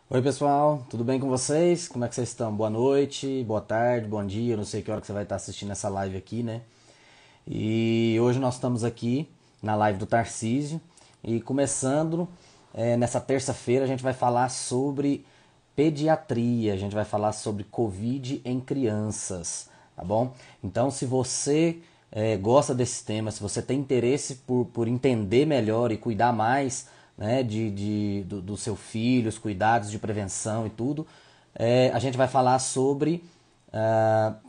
Oi pessoal, tudo bem com vocês? Como é que vocês estão? Boa noite, boa tarde, bom dia, eu não sei que hora que você vai estar assistindo essa live aqui, né? E hoje nós estamos aqui na live do Tarcísio e começando nessa terça-feira a gente vai falar sobre pediatria, a gente vai falar sobre Covid em crianças, tá bom? Então se você gosta desse tema, se você tem interesse por entender melhor e cuidar mais, né, do seu filho, os cuidados de prevenção e tudo, a gente vai falar sobre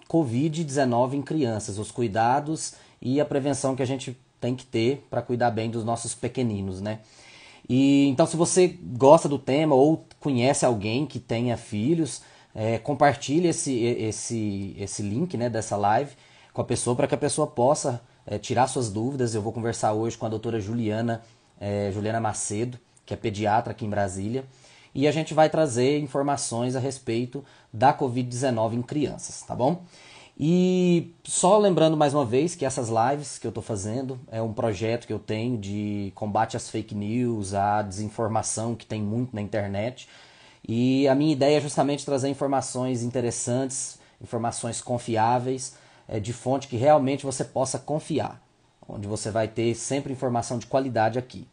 Covid-19 em crianças, os cuidados e a prevenção que a gente tem que ter para cuidar bem dos nossos pequeninos, né? E então, se você gosta do tema ou conhece alguém que tenha filhos, compartilhe esse link, né, dessa live com a pessoa para que a pessoa possa tirar suas dúvidas. Eu vou conversar hoje com a doutora Juliana Macedo, que é pediatra aqui em Brasília, e a gente vai trazer informações a respeito da Covid-19 em crianças, tá bom? E só lembrando mais uma vez que essas lives que eu estou fazendo é um projeto que eu tenho de combate às fake news, à desinformação que tem muito na internet. E a minha ideia é justamente trazer informações interessantes, informações confiáveis, de fonte que realmente você possa confiar, onde você vai ter sempre informação de qualidade aqui.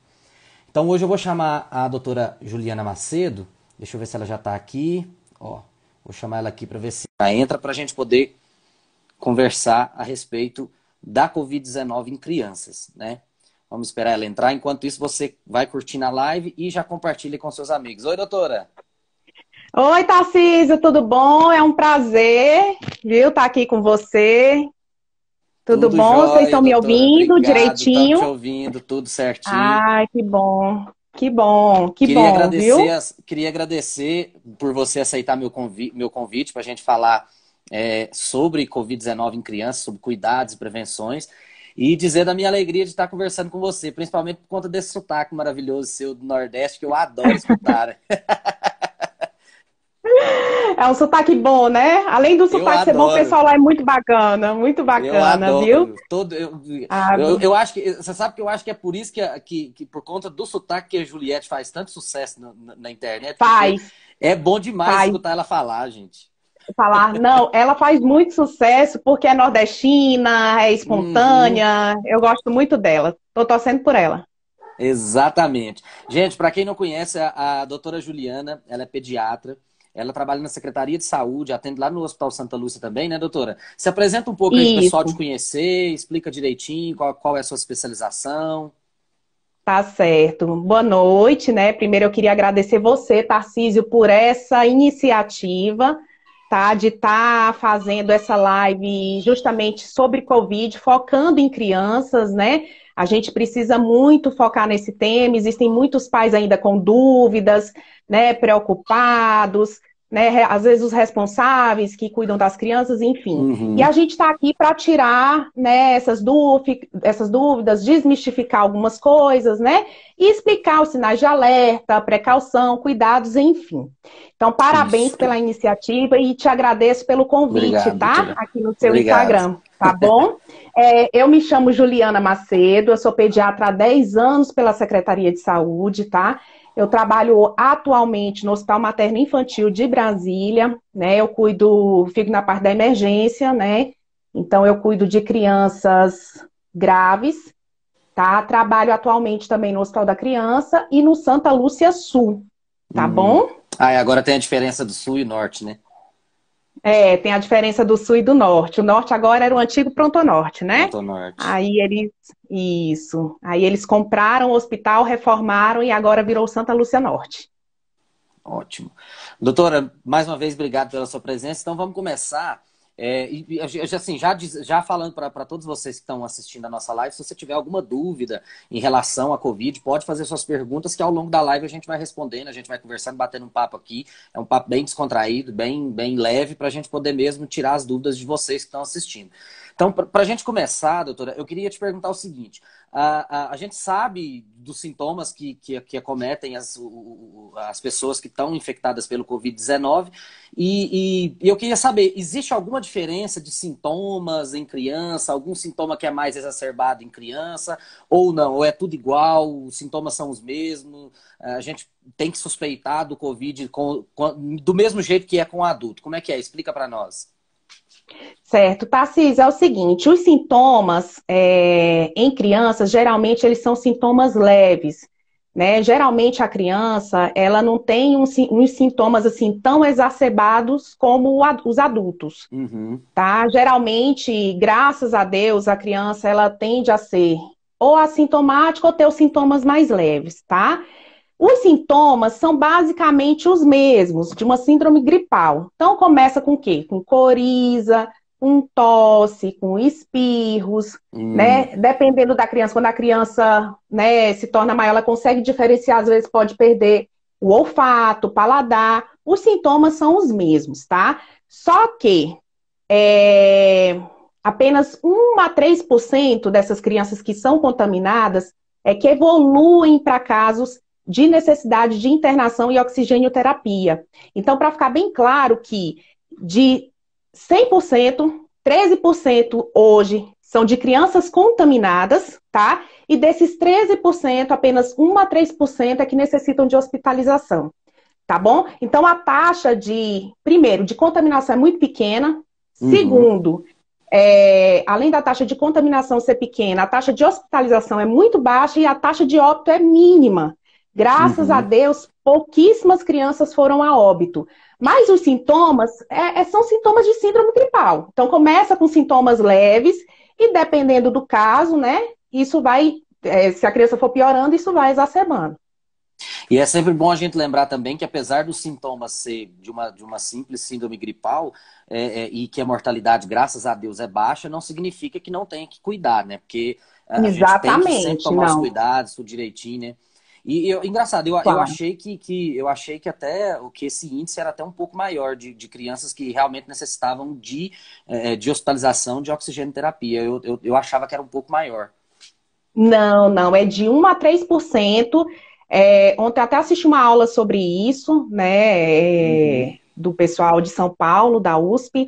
Então hoje eu vou chamar a doutora Juliana Macedo, deixa eu ver se ela já está aqui, ó, vou chamar ela aqui para ver se ela entra para a gente poder conversar a respeito da Covid-19 em crianças, né? Vamos esperar ela entrar. Enquanto isso, você vai curtindo a live e já compartilha com seus amigos. Oi, doutora. Oi, Tarcísio, tudo bom? É um prazer, viu, estar aqui com você. Tudo Tudo bom? Vocês jóia, estão me doutora. ouvindo Obrigado. Estamos te direitinho? ouvindo, tudo certinho. Ai, que bom. Que bom, que Queria bom, agradecer, viu? queria agradecer por você aceitar meu convite para a gente falar sobre Covid-19 em crianças, sobre cuidados e prevenções, e dizer da minha alegria de estar conversando com você, principalmente por conta desse sotaque maravilhoso seu do Nordeste, que eu adoro escutar, né? É um sotaque bom, né? Além do Eu sotaque ser bom, o adoro. pessoal lá é muito Eu bacana, viu? adoro. Ah, Eu acho que. Você sabe que eu acho que é por isso que por conta do sotaque que a Juliette faz tanto sucesso na internet, porque faz, é bom demais faz. escutar ela falar, gente. Falar, não, ela faz muito sucesso porque é nordestina, é Uhum, espontânea. Eu gosto muito dela. Tô torcendo por ela. exatamente. Gente, para quem não conhece, a doutora Juliana, ela é pediatra. Ela trabalha na Secretaria de Saúde, atende lá no Hospital Santa Lúcia também, né, doutora? Se apresenta um pouco aí pro pessoal te Isso. conhecer, explica direitinho qual é a sua especialização. Tá certo. Boa noite, né? Primeiro eu queria agradecer você, Tarcísio, por essa iniciativa, tá? De estar fazendo essa live justamente sobre Covid, focando em crianças, né? A gente precisa muito focar nesse tema. Existem muitos pais ainda com dúvidas, né? Preocupados, né? Às vezes os responsáveis que cuidam das crianças, enfim. E a Uhum. gente está aqui para tirar, né, essas dúvidas, desmistificar algumas coisas, né? E explicar os sinais de alerta, precaução, cuidados, enfim. Então, parabéns Isso. pela iniciativa e te agradeço pelo convite, Obrigado, tá? doutora. Aqui no seu Obrigado. Instagram, tá bom? Eu me chamo Juliana Macedo, eu sou pediatra há 10 anos pela Secretaria de Saúde, tá? Eu trabalho atualmente no Hospital Materno Infantil de Brasília, né? Eu cuido, fico na parte da emergência, né? Então, eu cuido de crianças graves, tá? Trabalho atualmente também no Hospital da Criança e no Santa Lúcia Sul, tá Hum. bom? Ah, e agora tem a diferença do sul e norte, né? Tem a diferença do Sul e do Norte. O Norte agora era o antigo Pronto-Norte, né? Pronto, norte. Aí eles, isso. Aí eles compraram o hospital, reformaram e agora virou Santa Lúcia Norte. Ótimo. Doutora, mais uma vez, obrigado pela sua presença. Então, vamos começar. Assim, já falando para todos vocês que estão assistindo a nossa live, se você tiver alguma dúvida em relação à Covid, pode fazer suas perguntas que ao longo da live a gente vai respondendo, a gente vai conversando, batendo um papo aqui. É um papo bem descontraído, bem leve, para a gente poder mesmo tirar as dúvidas de vocês que estão assistindo. Então, para a gente começar, doutora, eu queria te perguntar o seguinte: a gente sabe dos sintomas que acometem as pessoas que estão infectadas pelo Covid-19 e eu queria saber, existe alguma diferença de sintomas em criança, algum sintoma que é mais exacerbado em criança, ou não? Ou é tudo igual, os sintomas são os mesmos, a gente tem que suspeitar do Covid do mesmo jeito que é com o adulto? Como é que é? Explica para nós. Certo, Tarcísio, é o seguinte, os sintomas em crianças, geralmente eles são sintomas leves, né? Geralmente a criança, ela não tem uns sintomas assim tão exacerbados como os adultos, Uhum. tá? Geralmente, graças a Deus, a criança, ela tende a ser ou assintomática ou ter os sintomas mais leves, tá? Os sintomas são basicamente os mesmos de uma síndrome gripal. Então, começa com o quê? Com coriza, com tosse, com espirros, Hum. né? Dependendo da criança, quando a criança, né, se torna maior, ela consegue diferenciar, às vezes pode perder o olfato, o paladar. Os sintomas são os mesmos, tá? Só que apenas 1 a 3% dessas crianças que são contaminadas que evoluem para casos de necessidade de internação e oxigênio-terapia. Então, para ficar bem claro que de 100%, 13% hoje são de crianças contaminadas, tá? E desses 13%, apenas 1 a 3% é que necessitam de hospitalização, tá bom? Então, a taxa primeiro, de contaminação é muito pequena. Uhum. Segundo, além da taxa de contaminação ser pequena, a taxa de hospitalização é muito baixa e a taxa de óbito é mínima. Graças a Uhum. Deus, pouquíssimas crianças foram a óbito. Mas os sintomas são sintomas de síndrome gripal. Então, começa com sintomas leves e, dependendo do caso, né, isso vai, se a criança for piorando, isso vai exacerbando. E é sempre bom a gente lembrar também que, apesar dos sintomas ser de uma simples síndrome gripal, e que a mortalidade, graças a Deus, é baixa, não significa que não tenha que cuidar, né? Porque a gente tem que sempre Exatamente, tomar os não. cuidados, tudo direitinho, né? E engraçado, eu Claro. achei eu achei que até que esse índice era até um pouco maior de crianças que realmente necessitavam de hospitalização de oxigênio terapia. Eu achava que era um pouco maior. Não, não, é de 1 a 3%. Ontem até assisti uma aula sobre isso, né, Uhum. do pessoal de São Paulo, da USP,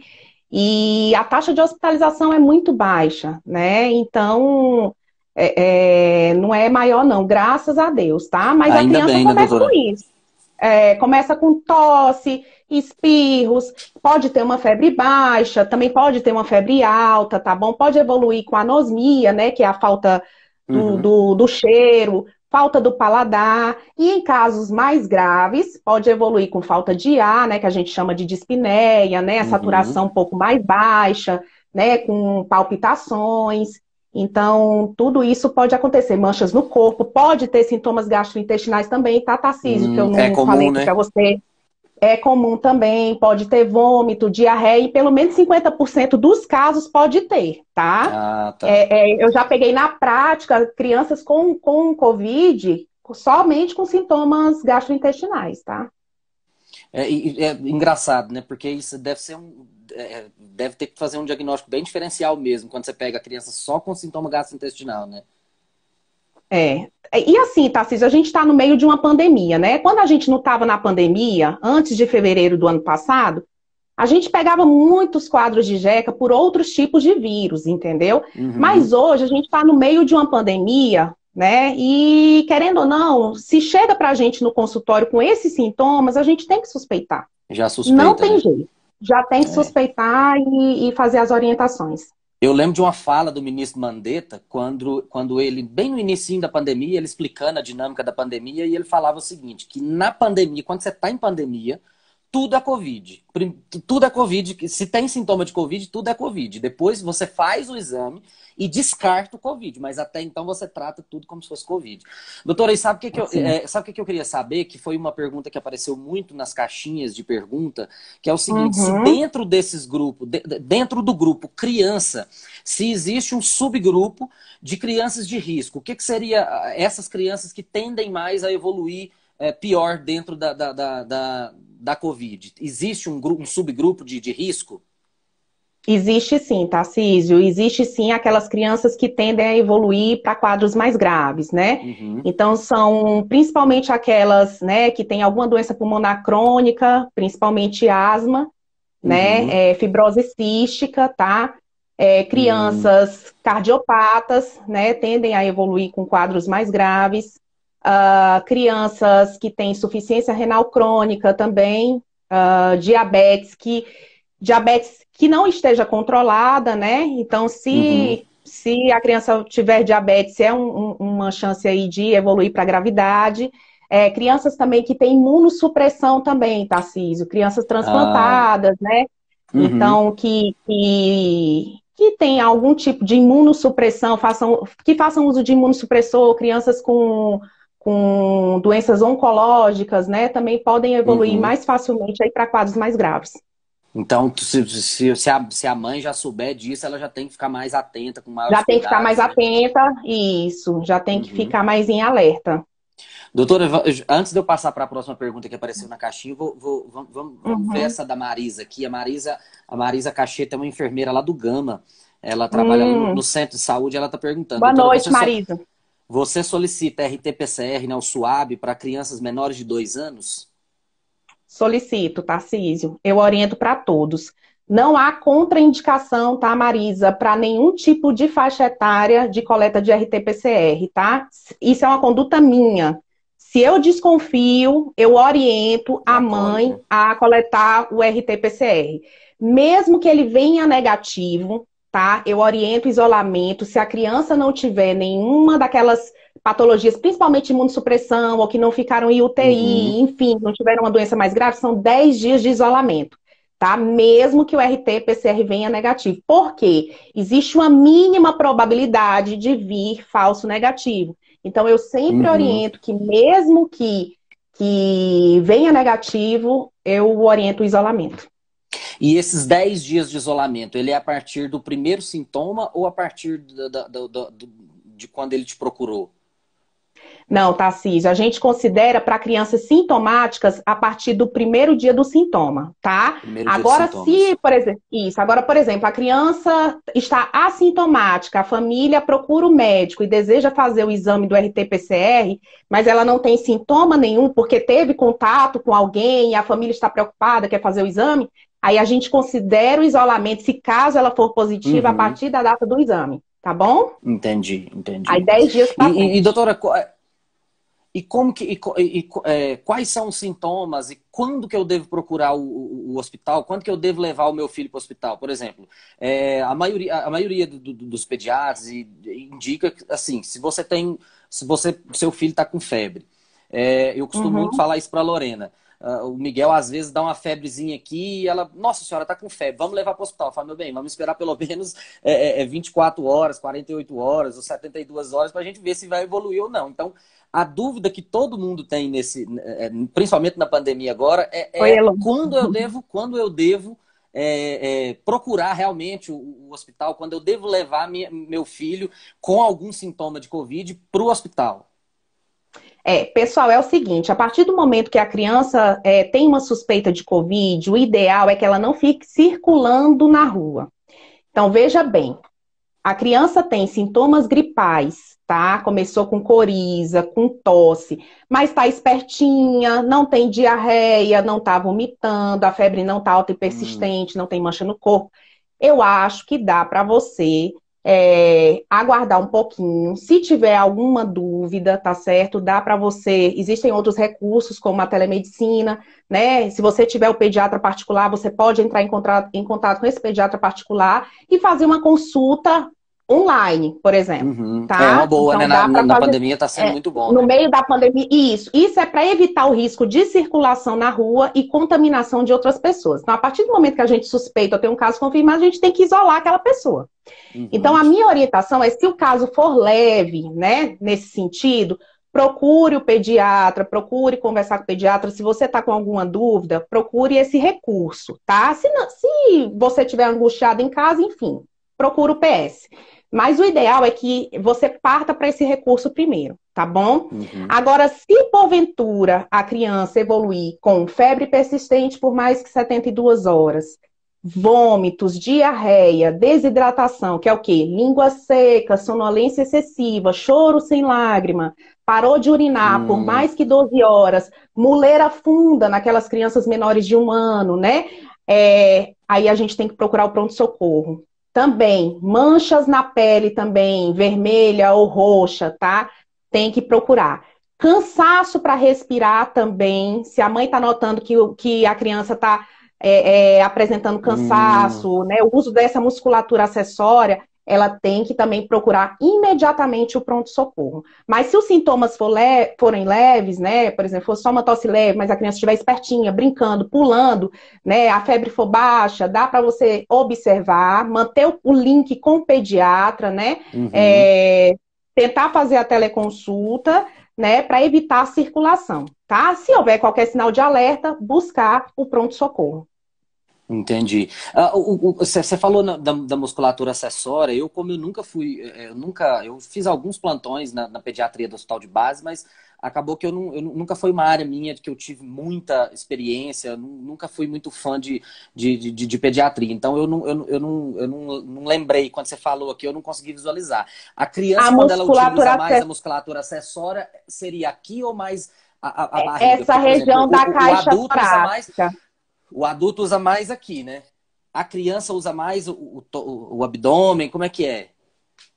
e a taxa de hospitalização é muito baixa, né? Então, não é maior, não, graças a Deus, tá? Mas a Ainda criança bem, né, começa com doutora? isso. Começa com tosse, espirros, pode ter uma febre baixa, também pode ter uma febre alta, tá bom? Pode evoluir com anosmia, né? Que é a falta Uhum. do cheiro, falta do paladar, e em casos mais graves, pode evoluir com falta de ar, né? Que a gente chama de dispneia, né? A Uhum. saturação um pouco mais baixa, né? Com palpitações. Então, tudo isso pode acontecer. Manchas no corpo, pode ter sintomas gastrointestinais também, tá, Tarcísio? Que eu É não falei comum, aqui né? para você. É comum também, pode ter vômito, diarreia, e pelo menos 50% dos casos pode ter, tá? Ah, tá. Eu já peguei na prática crianças com Covid somente com sintomas gastrointestinais, tá? É engraçado, né? Porque isso deve ser deve ter que fazer um diagnóstico bem diferencial mesmo, quando você pega a criança só com sintoma gastrointestinal, né? E assim, Tarcísio, a gente está no meio de uma pandemia, né? Quando a gente não estava na pandemia, antes de fevereiro do ano passado, a gente pegava muitos quadros de jeca por outros tipos de vírus, entendeu? Uhum. Mas hoje a gente está no meio de uma pandemia, né? E querendo ou não, se chega para a gente no consultório com esses sintomas, a gente tem que suspeitar. Já Não suspeita, tem né? jeito. Já tem que É. suspeitar e fazer as orientações. Eu lembro de uma fala do ministro Mandetta, quando ele, bem no início da pandemia, ele explicando a dinâmica da pandemia, e ele falava o seguinte, que na pandemia, quando você está em pandemia, tudo é Covid. Tudo é Covid. Se tem sintoma de Covid, tudo é Covid. Depois você faz o exame e descarta o Covid. Mas até então você trata tudo como se fosse Covid. Doutora, e sabe o que, Sim. sabe o que eu queria saber? Que foi uma pergunta que apareceu muito nas caixinhas de pergunta, que é o seguinte: se Uhum. dentro desses grupos, dentro do grupo criança, se existe um subgrupo de crianças de risco, o que seria essas crianças que tendem mais a evoluir pior dentro da Covid? Existe um subgrupo de risco? Existe sim, Tarcísio. Existe sim aquelas crianças que tendem a evoluir para quadros mais graves, né? Uhum, Então, são principalmente aquelas, né, que têm alguma doença pulmonar crônica, principalmente asma, uhum, né? Fibrose cística, tá? hum, Crianças cardiopatas, né, tendem a evoluir com quadros mais graves. Crianças que têm insuficiência renal crônica também, diabetes que não esteja controlada, né? Então, uhum. se a criança tiver diabetes, uma chance aí de evoluir para a gravidade. Crianças também que têm imunossupressão também, Tarcísio, crianças Ah, transplantadas, né? uhum. Então, que tem algum tipo de imunossupressão, que façam uso de imunossupressor, crianças com doenças oncológicas, né? Também podem evoluir Uhum. mais facilmente aí para quadros mais graves. Então, se a mãe já souber disso, ela já tem que ficar mais atenta, com maiores Já tem que ficar mais cuidados, né? atenta, isso, já tem que Uhum. ficar mais em alerta. Doutora, antes de eu passar para a próxima pergunta que apareceu na caixinha, vamos ver Uhum. essa da Marisa aqui. A Marisa Cacheta é uma enfermeira lá do Gama. Ela trabalha lá no Hum. centro de saúde. Ela está perguntando, Boa doutora, noite, Marisa. você solicita RT-PCR, né, o SUAB, para crianças menores de 2 anos? Solicito, Tarcísio. Eu oriento para todos. Não há contraindicação, tá, Marisa, para nenhum tipo de faixa etária de coleta de RT-PCR, tá? Isso é uma conduta minha. Se eu desconfio, eu oriento a Já colhe, mãe né? a coletar o RT-PCR. Mesmo que ele venha negativo, tá? Eu oriento o isolamento. Se a criança não tiver nenhuma daquelas patologias, principalmente imunossupressão, ou que não ficaram em Uhum, UTI, enfim, não tiveram uma doença mais grave, são 10 dias de isolamento, tá? Mesmo que o RT-PCR venha negativo. Por quê? Existe uma mínima probabilidade de vir falso negativo. Então, eu sempre uhum. oriento que, mesmo que venha negativo, eu oriento o isolamento. E esses 10 dias de isolamento, ele é a partir do primeiro sintoma ou a partir de quando ele te procurou? Não, Tarcísio, a gente considera para crianças sintomáticas a partir do primeiro dia do sintoma, tá? Primeiro dia de Agora, sintomas. se, por exemplo, isso, agora, por exemplo, a criança está assintomática, a família procura o médico e deseja fazer o exame do RT-PCR, mas ela não tem sintoma nenhum porque teve contato com alguém e a família está preocupada, quer fazer o exame, aí a gente considera o isolamento, se caso ela for positiva, a Uhum. partir da data do exame, tá bom? Entendi, Aí entendi. 10 dias para E, frente. doutora, e como que quais são os sintomas e quando que eu devo procurar o hospital? Quando que eu devo levar o meu filho para o hospital? Por exemplo, a maioria dos pediatras indica que, assim, se seu filho está com febre. Eu costumo muito Uhum. falar isso para a Lorena. O Miguel às vezes dá uma febrezinha aqui e ela, nossa senhora, tá com febre, vamos levar para o hospital. Eu falo, meu bem, vamos esperar pelo menos 24 horas, 48 horas ou 72 horas para a gente ver se vai evoluir ou não. Então, a dúvida que todo mundo tem principalmente na pandemia agora, Oi, é Elô. quando eu devo procurar realmente o hospital, quando eu devo levar meu filho com algum sintoma de Covid para o hospital. Pessoal, é o seguinte, a partir do momento que a criança tem uma suspeita de Covid, o ideal é que ela não fique circulando na rua. Então, veja bem, a criança tem sintomas gripais, tá? Começou com coriza, com tosse, mas está espertinha, não tem diarreia, não está vomitando, a febre não está alta e Hum, persistente, não tem mancha no corpo. Eu acho que dá para você aguardar um pouquinho. Se tiver alguma dúvida, tá certo? Dá para você. Existem outros recursos, como a telemedicina, né? Se você tiver o pediatra particular, você pode entrar em contato com esse pediatra particular e fazer uma consulta online, por exemplo, uhum. É uma tá? boa, né? Então Na, dá na, para na fazer pandemia está sendo muito bom, no né? meio da pandemia. Isso é para evitar o risco de circulação na rua e contaminação de outras pessoas. Então, a partir do momento que a gente suspeita ou tem um caso confirmado, a gente tem que isolar aquela pessoa. Então, Uhum. a minha orientação é, se o caso for leve, né, nesse sentido, procure o pediatra, procure conversar com o pediatra. Se você está com alguma dúvida, procure esse recurso, tá? Se você estiver angustiado em casa, enfim, procure o PS. Mas o ideal é que você parta para esse recurso primeiro, tá bom? Uhum. Agora, se porventura a criança evoluir com febre persistente por mais que 72 horas, vômitos, diarreia, desidratação, que é o quê? Língua seca, sonolência excessiva, choro sem lágrima, parou de urinar por mais que 12 horas, muleira funda naquelas crianças menores de 1 ano, né? Aí a gente tem que procurar o pronto-socorro. Também, manchas na pele também, vermelha ou roxa, tá? Tem que procurar. Cansaço para respirar também. Se a mãe está notando que a criança está apresentando cansaço, né? O uso dessa musculatura acessória, ela tem que também procurar imediatamente o pronto-socorro. Mas se os sintomas forem leves, né? Por exemplo, for só uma tosse leve, mas a criança estiver espertinha, brincando, pulando, né? A febre for baixa, dá para você observar, manter o link com o pediatra, né? Tentar fazer a teleconsulta, né, para evitar a circulação, tá? Se houver qualquer sinal de alerta, buscar o pronto-socorro. Entendi. Você falou da musculatura acessória. Como eu nunca fui, eu fiz alguns plantões na pediatria do hospital de base, mas acabou que eu nunca foi uma área minha que eu tive muita experiência, nunca fui muito fã de pediatria. Então eu não lembrei, quando você falou aqui, eu não consegui visualizar. A criança, quando ela utiliza mais a musculatura acessória, seria aqui ou mais a barriga? Essa Porque, por região exemplo, da caixa adulto usa mais. torácica. O adulto usa mais aqui, né? A criança usa mais o abdômen, como é que é?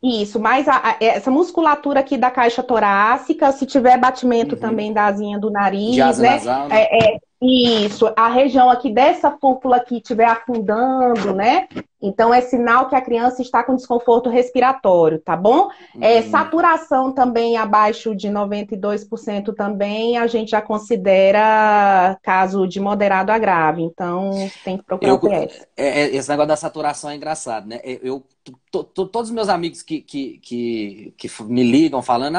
Isso, mas essa musculatura aqui da caixa torácica, se tiver batimento também da asinha do De nariz, asa né? nasal, né? Isso, a região aqui dessa cúpula aqui estiver afundando, né? Então é sinal que a criança está com desconforto respiratório, tá bom? Saturação também abaixo de 92% também, a gente já considera caso de moderado a grave. Então tem que procurar o PS. Esse negócio da saturação é engraçado, né? Todos os meus amigos que me ligam falando,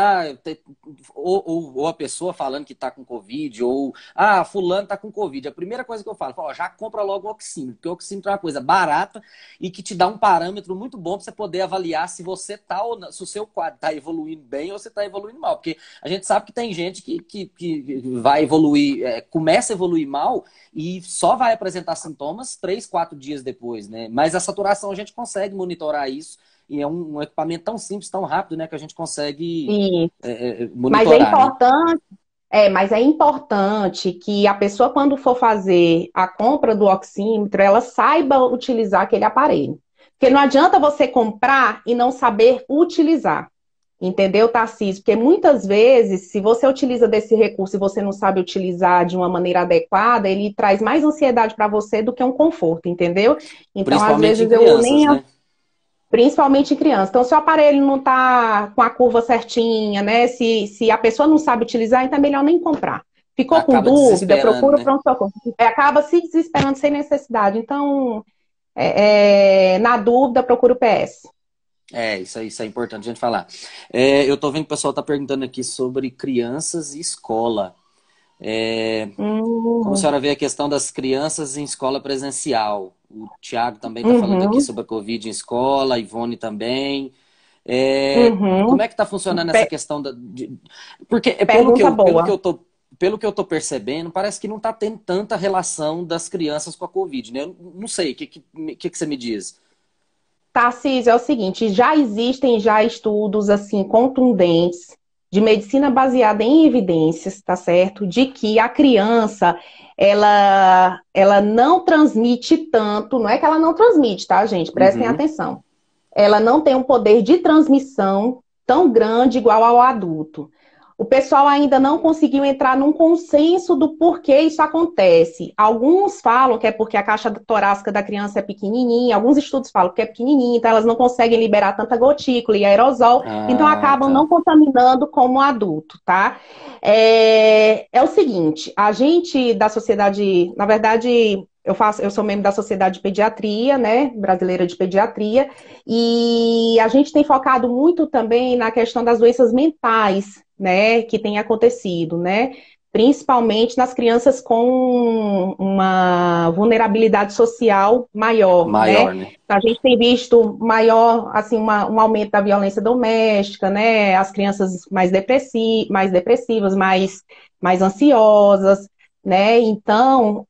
ou a pessoa falando que tá com Covid, ou fulano tá com Covid. A primeira coisa que eu falo, já compra logo o oxímetro, porque o oxímetro é uma coisa barata e que te dá um parâmetro muito bom para você poder avaliar se você tá ou não, se o seu quadro tá evoluindo bem ou se tá evoluindo mal. Porque a gente sabe que tem gente que vai evoluir, começa a evoluir mal e só vai apresentar sintomas 3, 4 dias depois, né? Mas a saturação a gente consegue monitorar isso e é um equipamento tão simples, tão rápido, né, que a gente consegue monitorar. Mas é importante, mas é importante que a pessoa, quando for fazer a compra do oxímetro, ela saiba utilizar aquele aparelho. Porque não adianta você comprar e não saber utilizar. Entendeu, Tarcísio? Porque muitas vezes, se você utiliza desse recurso e você não sabe utilizar de uma maneira adequada, ele traz mais ansiedade para você do que um conforto, entendeu? Então, às vezes, crianças, né? Principalmente em criança. Então, se o aparelho não está com a curva certinha, né? Se a pessoa não sabe utilizar, então é melhor nem comprar. Ficou com dúvida, procura o pronto-socorro. Acaba se desesperando sem necessidade. Então, na dúvida, procura o PS. Isso é importante a gente falar. Eu tô vendo que o pessoal tá perguntando aqui sobre crianças e escola. Como a senhora vê a questão das crianças em escola presencial? O Thiago também está falando aqui sobre a Covid em escola, a Ivone também. Como é que está funcionando essa questão porque pelo que eu tô percebendo, parece que não está tendo tanta relação das crianças com a Covid, né? Eu não sei, o que você me diz? Tarcísio, é o seguinte, já existem estudos assim contundentes de medicina baseada em evidências, tá certo? De que a criança, ela não transmite tanto, não é que ela não transmite, tá, gente? Prestem atenção. Ela não tem um poder de transmissão tão grande igual ao adulto. O pessoal ainda não conseguiu entrar num consenso do porquê isso acontece. Alguns falam que é porque a caixa torácica da criança é pequenininha, alguns estudos falam que é pequenininha, então elas não conseguem liberar tanta gotícula e aerosol, então acabam não contaminando como o adulto, tá? É o seguinte, a gente da sociedade, na verdade, eu sou membro da Sociedade de Pediatria, né, brasileira de pediatria, e a gente tem focado muito também na questão das doenças mentais, né, que tem acontecido, né, principalmente nas crianças com uma vulnerabilidade social maior, né? A gente tem visto maior, assim, um aumento da violência doméstica, né, as crianças mais depressivas, mais ansiosas, né? Então,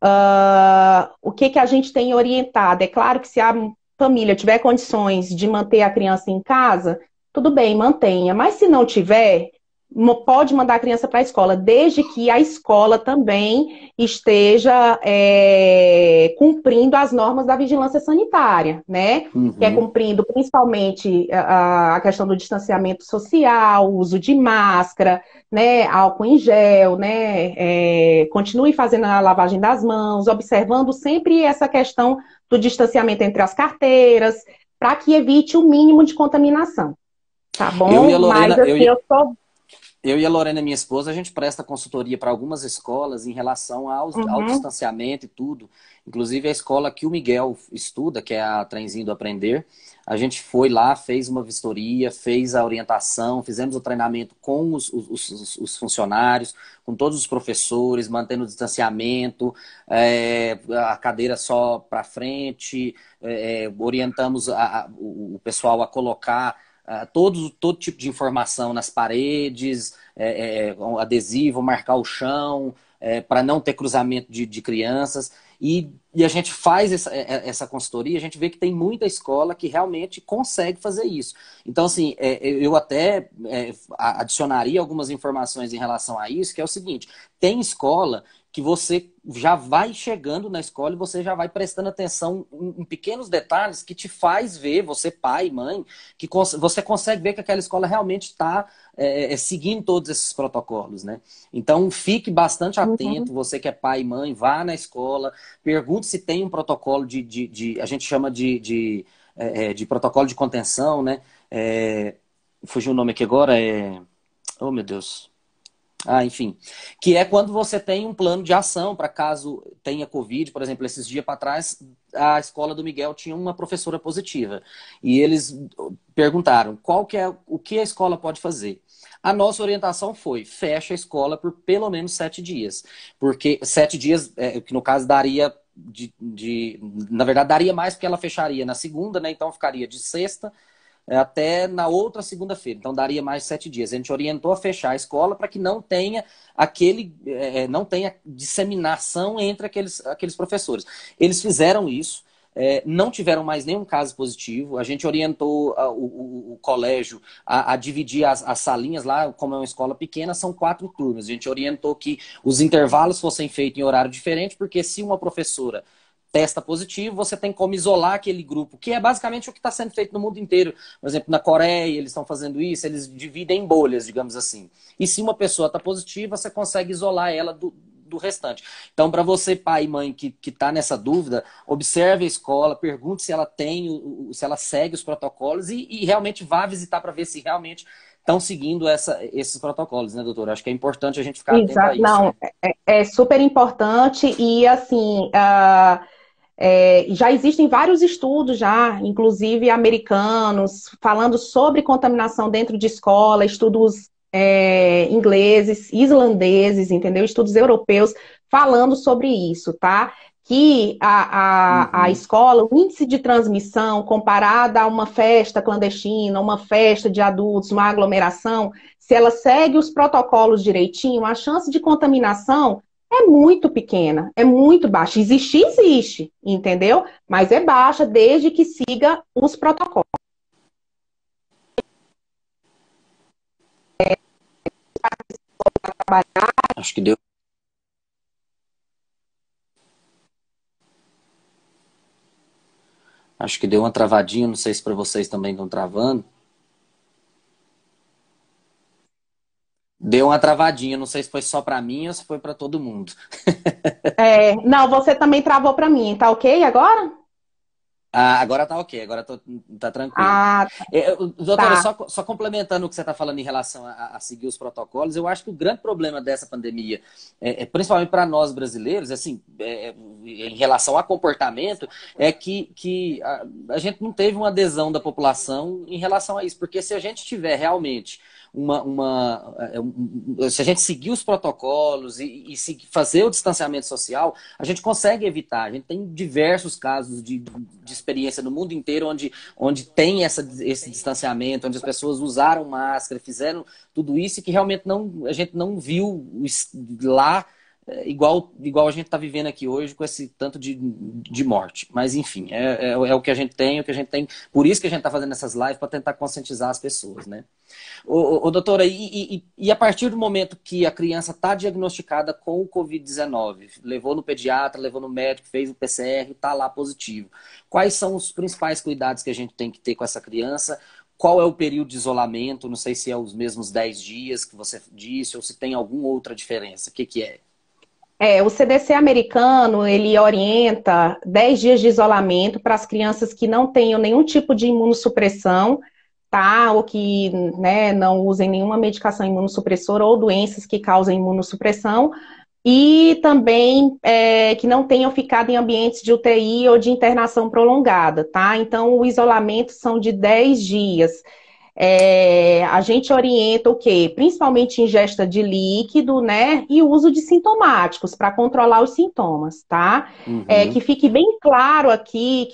o que que a gente tem orientado? É claro que se a família tiver condições de manter a criança em casa, tudo bem, mantenha. Mas se não tiver, pode mandar a criança para a escola, desde que a escola também esteja cumprindo as normas da vigilância sanitária, né? Que é Uhum. cumprindo principalmente a questão do distanciamento social, o uso de máscara, né, álcool em gel, né, continue fazendo a lavagem das mãos, observando sempre essa questão do distanciamento entre as carteiras, para que evite o mínimo de contaminação, tá Eu e a bom? Mas Lorena, assim, eu sou. eu e a Lorena, minha esposa, a gente presta consultoria para algumas escolas em relação ao Uhum, distanciamento e tudo. Inclusive a escola que o Miguel estuda, que é a Trenzinho do Aprender, a gente foi lá, fez uma vistoria, fez a orientação, fizemos o treinamento com os funcionários, com todos os professores, mantendo o distanciamento, a cadeira só para frente, orientamos o pessoal a colocar todo tipo de informação nas paredes, um adesivo, marcar o chão, para não ter cruzamento de crianças. E a gente faz essa consultoria, a gente vê que tem muita escola que realmente consegue fazer isso. Então, assim, eu até adicionaria algumas informações em relação a isso, que é o seguinte: tem escola que você já vai chegando na escola e você já vai prestando atenção em pequenos detalhes que te faz ver, você pai, mãe, que você consegue ver que aquela escola realmente está seguindo todos esses protocolos, né? Então, fique bastante uhum. atento, você que é pai e mãe, vá na escola, pergunte se tem um protocolo a gente chama de protocolo de contenção, né? Fugiu o nome aqui agora, oh, meu Deus. Ah, enfim. Que é quando você tem um plano de ação para caso tenha Covid. Por exemplo, esses dias para trás, a escola do Miguel tinha uma professora positiva. E eles perguntaram o que a escola pode fazer. A nossa orientação foi: fecha a escola por pelo menos 7 dias. Porque 7 dias, que no caso daria na verdade, daria mais porque ela fecharia na segunda, né? Então ficaria de sexta até na outra segunda-feira. Então daria mais 7 dias. A gente orientou a fechar a escola para que não tenha não tenha disseminação entre aqueles professores. Eles fizeram isso. Não tiveram mais nenhum caso positivo. A gente orientou o colégio a dividir as salinhas lá, como é uma escola pequena, são 4 turmas. A gente orientou que os intervalos fossem feitos em horário diferente, porque se uma professora testa positivo, você tem como isolar aquele grupo, que é basicamente o que está sendo feito no mundo inteiro. Por exemplo, na Coreia, eles estão fazendo isso, eles dividem em bolhas, digamos assim. E se uma pessoa está positiva, você consegue isolar ela do restante. Então, para você, pai e mãe, que está nessa dúvida, observe a escola, pergunte se ela se ela segue os protocolos e realmente vá visitar para ver se realmente estão seguindo esses protocolos, né, doutora? Acho que é importante a gente ficar atento a Exato, isso, não, né? é super importante e assim, já existem vários estudos já, inclusive americanos, falando sobre contaminação dentro de escola, estudos ingleses, islandeses, entendeu? Estudos europeus falando sobre isso, tá? Que a Uhum. escola, o índice de transmissão comparada a uma festa clandestina, uma festa de adultos, uma aglomeração, se ela segue os protocolos direitinho, a chance de contaminação é muito pequena, é muito baixa. Existir, existe, entendeu? Mas é baixa desde que siga os protocolos. Acho que deu. Acho que deu uma travadinha, não sei se para vocês também estão travando. Deu uma travadinha, não sei se foi só para mim ou se foi para todo mundo. Não, você também travou para mim, tá ok agora? Ah, agora tá ok, agora tá tranquilo. Ah, Doutora, tá. só complementando o que você está falando em relação a seguir os protocolos, eu acho que o grande problema dessa pandemia, principalmente para nós brasileiros, assim, em relação a comportamento, é que a gente não teve uma adesão da população em relação a isso. Porque se a gente tiver realmente se a gente seguir os protocolos fazer o distanciamento social, a gente consegue evitar. A gente tem diversos casos de experiência no mundo inteiro onde tem esse distanciamento, onde as pessoas usaram máscara, fizeram tudo isso e que realmente a gente não viu lá igual a gente está vivendo aqui hoje com esse tanto de morte. Mas, enfim, é o que a gente tem, o que a gente tem. Por isso que a gente está fazendo essas lives, para tentar conscientizar as pessoas, né? Doutora, e a partir do momento que a criança está diagnosticada com o Covid-19, levou no pediatra, levou no médico, fez o PCR, está lá positivo, quais são os principais cuidados que a gente tem que ter com essa criança? Qual é o período de isolamento? Não sei se é os mesmos 10 dias que você disse ou se tem alguma outra diferença. O que é? O CDC americano, ele orienta 10 dias de isolamento para as crianças que não tenham nenhum tipo de imunossupressão, tá? Ou que, né, não usem nenhuma medicação imunossupressora ou doenças que causam imunossupressão. E também que não tenham ficado em ambientes de UTI ou de internação prolongada, tá? Então, o isolamento são de 10 dias. A gente orienta o quê? Principalmente ingesta de líquido, né? E uso de sintomáticos para controlar os sintomas, tá? Uhum. Que fique bem claro aqui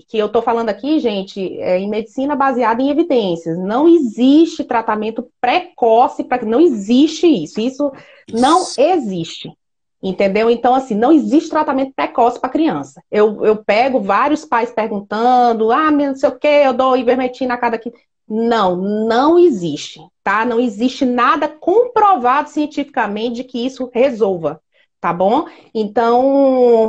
que eu estou falando aqui, gente, em medicina baseada em evidências. Não existe tratamento precoce, não existe isso. Isso não Isso. existe. Entendeu? Então, assim, não existe tratamento precoce para criança. Eu pego vários pais perguntando, não sei o quê, eu dou ivermectina a cada 15. Não existe, tá? Não existe nada comprovado cientificamente de que isso resolva, tá bom? Então,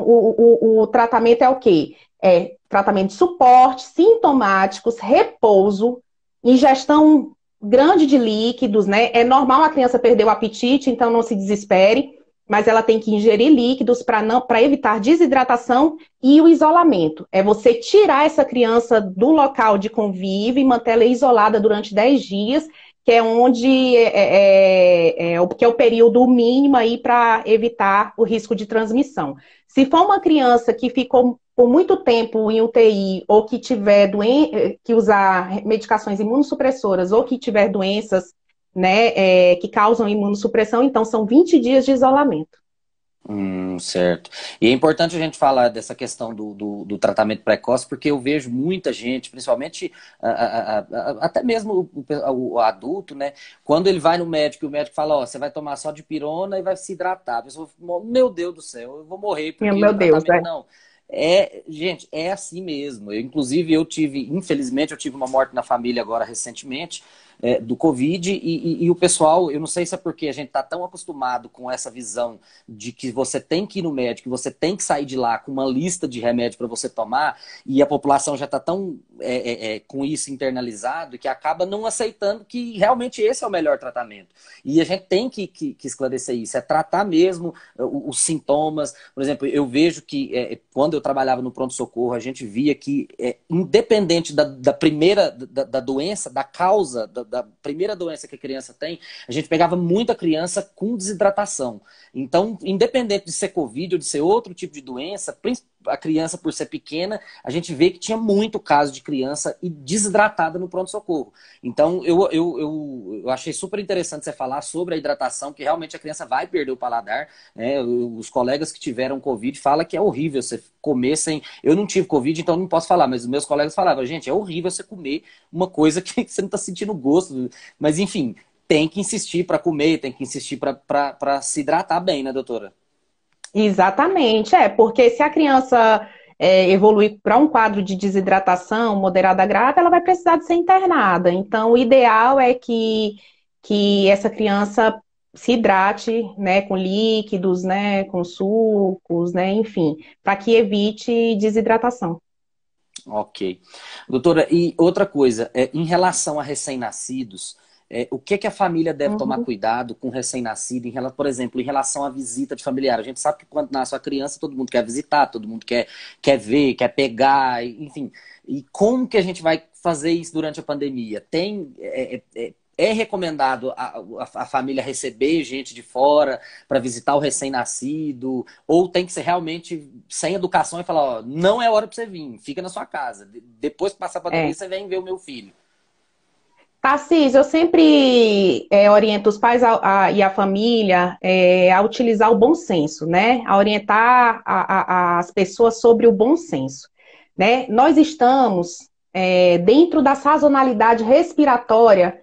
o tratamento é o quê? É tratamento de suporte, sintomáticos, repouso, ingestão grande de líquidos, né? É normal a criança perder o apetite, então não se desespere, mas ela tem que ingerir líquidos para evitar desidratação e o isolamento. É você tirar essa criança do local de convívio e mantê-la isolada durante 10 dias, que é onde que é o período mínimo aí para evitar o risco de transmissão. Se for uma criança que ficou por muito tempo em UTI ou que tiver que usar medicações imunossupressoras ou que tiver doenças, né, que causam imunossupressão, então são 20 dias de isolamento. Certo. E é importante a gente falar dessa questão do tratamento precoce, porque eu vejo muita gente, principalmente até mesmo o adulto, né? Quando ele vai no médico e o médico fala, ó, você vai tomar só dipirona e vai se hidratar. A pessoa, meu Deus do céu, eu vou morrer porque Meu o Deus, tratamento não. Gente, é assim mesmo. Inclusive, infelizmente, eu tive uma morte na família agora recentemente, do Covid, e o pessoal, eu não sei se é porque a gente está tão acostumado com essa visão de que você tem que ir no médico, que você tem que sair de lá com uma lista de remédio para você tomar, e a população já está tão com isso internalizado que acaba não aceitando que realmente esse é o melhor tratamento. E a gente tem que esclarecer isso, é tratar mesmo os sintomas. Por exemplo, eu vejo que quando eu trabalhava no pronto-socorro, a gente via que, independente da primeira da doença, da causa, da primeira doença que a criança tem, a gente pegava muita criança com desidratação. Então, independente de ser Covid ou de ser outro tipo de doença, a criança, por ser pequena, a gente vê que tinha muito caso de criança desidratada no pronto-socorro. Então, eu achei super interessante você falar sobre a hidratação, que realmente a criança vai perder o paladar, né? Os colegas que tiveram Covid falam que é horrível você comer sem... Eu não tive Covid, então não posso falar, mas os meus colegas falavam, gente, é horrível você comer uma coisa que você não está sentindo gosto. Mas, enfim, tem que insistir para comer, tem que insistir para se hidratar bem, né, doutora? Exatamente, porque se a criança evoluir para um quadro de desidratação moderada grave, ela vai precisar de ser internada. Então, o ideal é que essa criança se hidrate, né, com líquidos, né, com sucos, né, enfim, para que evite desidratação. Ok. Doutora, e outra coisa, em relação a recém-nascidos, o que a família deve tomar Uhum. cuidado com o recém-nascido, por exemplo, em relação à visita de familiar? A gente sabe que quando nasce uma criança, todo mundo quer visitar, todo mundo quer ver, quer pegar, enfim. E como que a gente vai fazer isso durante a pandemia? É recomendado a família receber gente de fora para visitar o recém-nascido? Ou tem que ser realmente sem educação e falar, ó, não é hora para você vir, fica na sua casa. Depois que passar a pandemia, É. você vem ver o meu filho. Tarcísio, eu sempre oriento os pais e a família a utilizar o bom senso, né? A orientar as pessoas sobre o bom senso, né? Nós estamos dentro da sazonalidade respiratória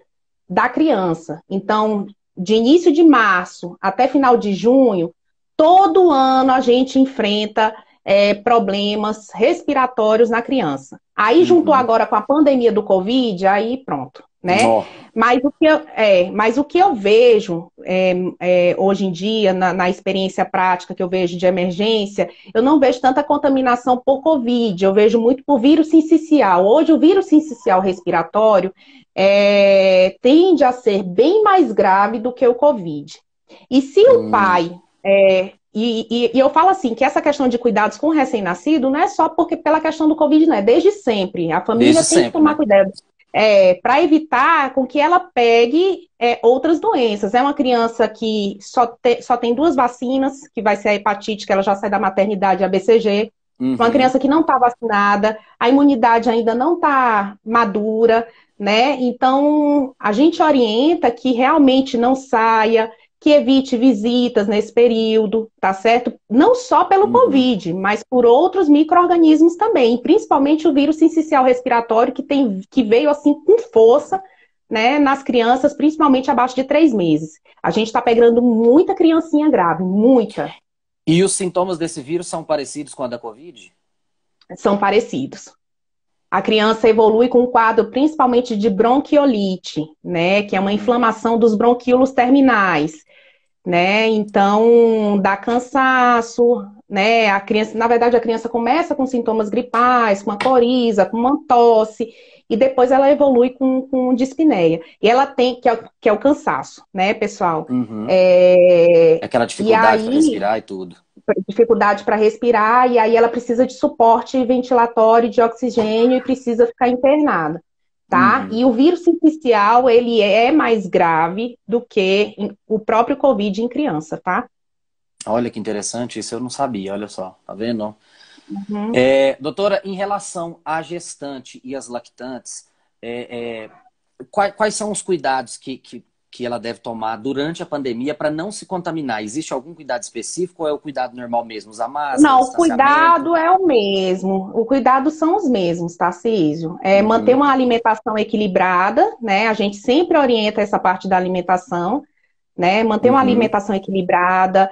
da criança. Então, de início de março até final de junho, todo ano a gente enfrenta problemas respiratórios na criança. Aí juntou Uhum. agora com a pandemia do Covid, aí pronto, né? Nó. Mas o que eu vejo hoje em dia, na experiência prática que eu vejo de emergência, eu não vejo tanta contaminação por Covid, eu vejo muito por vírus sincicial. Hoje o vírus sincicial respiratório tende a ser bem mais grave do que o Covid. E se o Hum. pai e eu falo assim, que essa questão de cuidados com o recém-nascido não é só porque pela questão do Covid, não é desde sempre. A família Desde tem que sempre, tomar né? cuidado para evitar com que ela pegue outras doenças. É uma criança que só tem duas vacinas, que vai ser a hepatite, que ela já sai da maternidade, a BCG. Uma Uhum. criança que não está vacinada, a imunidade ainda não está madura, né? Então, a gente orienta que realmente não saia, que evite visitas nesse período, tá certo? Não só pelo Uhum. Covid, mas por outros micro-organismos também, principalmente o vírus sincicial respiratório, que veio assim com força, né, nas crianças, principalmente abaixo de 3 meses. A gente está pegando muita criancinha grave, muita. E os sintomas desse vírus são parecidos com a da Covid? São parecidos. A criança evolui com um quadro principalmente de bronquiolite, né, que é uma Uhum. inflamação dos bronquíolos terminais. Né? Então, dá cansaço, né? A criança, na verdade, a criança começa com sintomas gripais, com uma coriza, com uma tosse, e depois ela evolui com dispneia. E ela tem, que é o cansaço, né, pessoal? Uhum. É, Aquela e dificuldade para aí, respirar e tudo. dificuldade para respirar, e aí ela precisa de suporte ventilatório, de oxigênio, e precisa ficar internada. Tá? Uhum. E o vírus sincicial, ele é mais grave do que o próprio Covid em criança, tá? Olha que interessante, isso eu não sabia, olha só, tá vendo? Uhum. Doutora, em relação à gestante e às lactantes, é, é, quais são os cuidados que ela deve tomar durante a pandemia para não se contaminar? Existe algum cuidado específico ou é o cuidado normal mesmo? Usar máscara, Não, o distanciamento? cuidado é o mesmo. O cuidado são os mesmos, Tarcísio. É manter Uhum, uma alimentação equilibrada, né? A gente sempre orienta essa parte da alimentação, né? Manter uma uhum, alimentação equilibrada,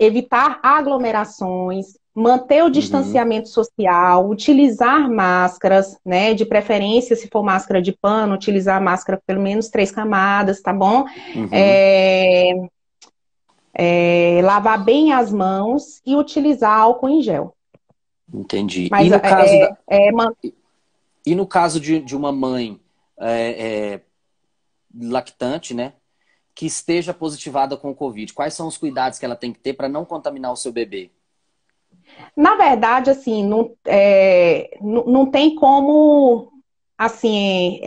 evitar aglomerações, manter o uhum, distanciamento social, utilizar máscaras, né? De preferência, se for máscara de pano, utilizar máscara pelo menos 3 camadas, tá bom? uhum. É, lavar bem as mãos e utilizar álcool em gel. Entendi. Mas E no caso de uma mãe é, é, lactante, né, que esteja positivada com o Covid, quais são os cuidados que ela tem que ter para não contaminar o seu bebê? na verdade, assim, não tem como assim,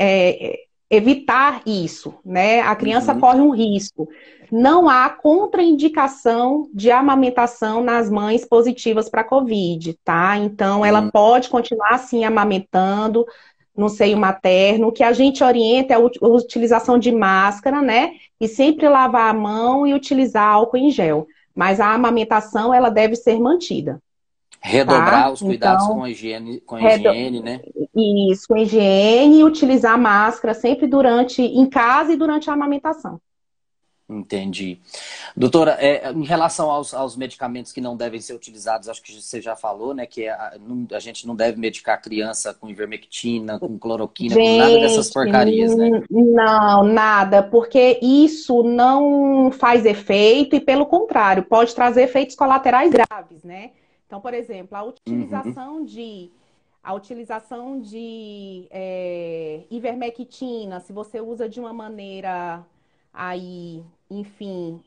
evitar isso, né? A criança Uhum, corre um risco. Não há contraindicação de amamentação nas mães positivas para COVID, tá? Então, ela uhum. pode continuar assim amamentando no seio materno. O que a gente orienta é a utilização de máscara, né? E sempre lavar a mão e utilizar álcool em gel. Mas a amamentação, ela deve ser mantida, Redobrar tá? os cuidados Então, com a higiene, né? isso, com higiene e utilizar máscara sempre em casa e durante a amamentação. Entendi. Doutora, em relação aos medicamentos que não devem ser utilizados, acho que você já falou, né? Que a gente não deve medicar a criança com ivermectina, com cloroquina, com nada dessas Gente, porcarias, né? não, nada, porque isso não faz efeito e, pelo contrário, pode trazer efeitos colaterais graves, né? Então, por exemplo, Uhum, a utilização de ivermectina, se você usa de uma maneira aí, enfim,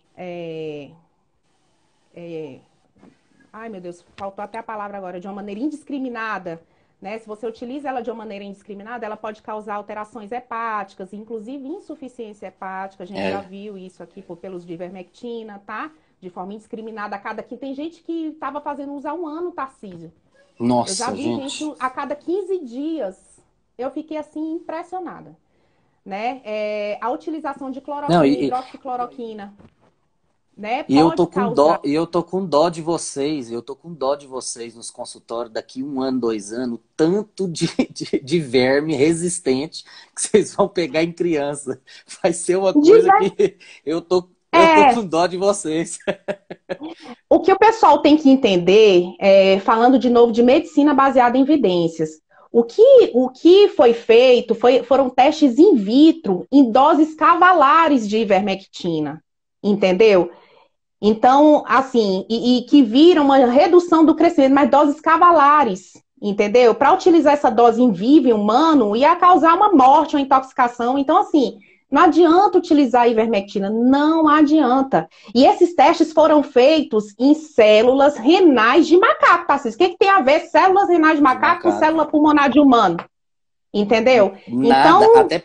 ai meu Deus, faltou até a palavra agora, de uma maneira indiscriminada, né? Se você utiliza ela de uma maneira indiscriminada, ela pode causar alterações hepáticas, inclusive insuficiência hepática. A gente já é. viu isso aqui pelos de ivermectina, tá? De forma indiscriminada a cada que tem gente que estava fazendo uso há um ano, Tarcísio. Eu já Nossa, vi gente gente. a cada 15 dias. Eu fiquei assim impressionada, né? A utilização de Não, cloroquina, hidroxicloroquina, né? e eu tô Pode com dó, causar. e eu tô com dó de vocês, eu tô com dó de vocês nos consultórios daqui 1 ano, 2 anos, tanto de verme resistente que vocês vão pegar em criança. Vai ser uma coisa que eu tô Eu tô É, com dó de vocês. o que o pessoal tem que entender, falando de novo de medicina baseada em evidências, o que foi feito foram testes in vitro em doses cavalares de ivermectina, entendeu? Então, assim, e que viram uma redução do crescimento, mas doses cavalares, entendeu? Para utilizar essa dose em vivo, em humano, ia causar uma morte, uma intoxicação. Então, assim, não adianta utilizar a ivermectina, não adianta. E esses testes foram feitos em células renais de macaco, tá? O que tem a ver células renais de De macaco com macaco. célula pulmonar de humano? Entendeu? Nada, Então, até